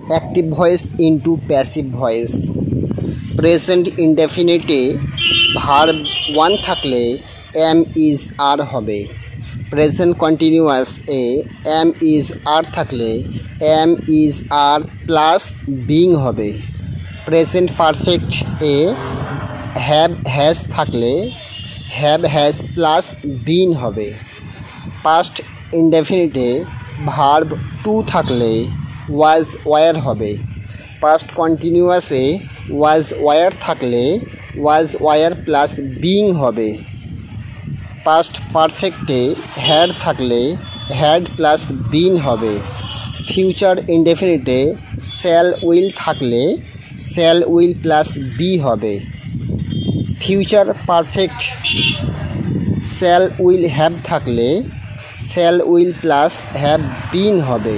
Active voice into passive voice. Present ইনডেফিনিটে verb one থাকলে am is are হবে। Present continuous এ am is are থাকলে am is are plus being হবে। Present perfect এ have has থাকলে have has plus been হবে। Past ইনডেফিনিটে ভার্ব টু থাকলে ওয়াজ ওয়ার হবে। পাস্ট কন্টিনিউয়াসে ওয়াজ ওয়ার থাকলে ওয়াজ ওয়ার প্লাস বিং হবে। পাস্ট পারফেক্টে হ্যাড থাকলে হ্যাড প্লাস বিন হবে। ফিউচার ইনডেফিনিটে শ্যাল উইল থাকলে শ্যাল উইল প্লাস বি হবে। Future perfect shall will have থাকলে shall will plus have been হবে।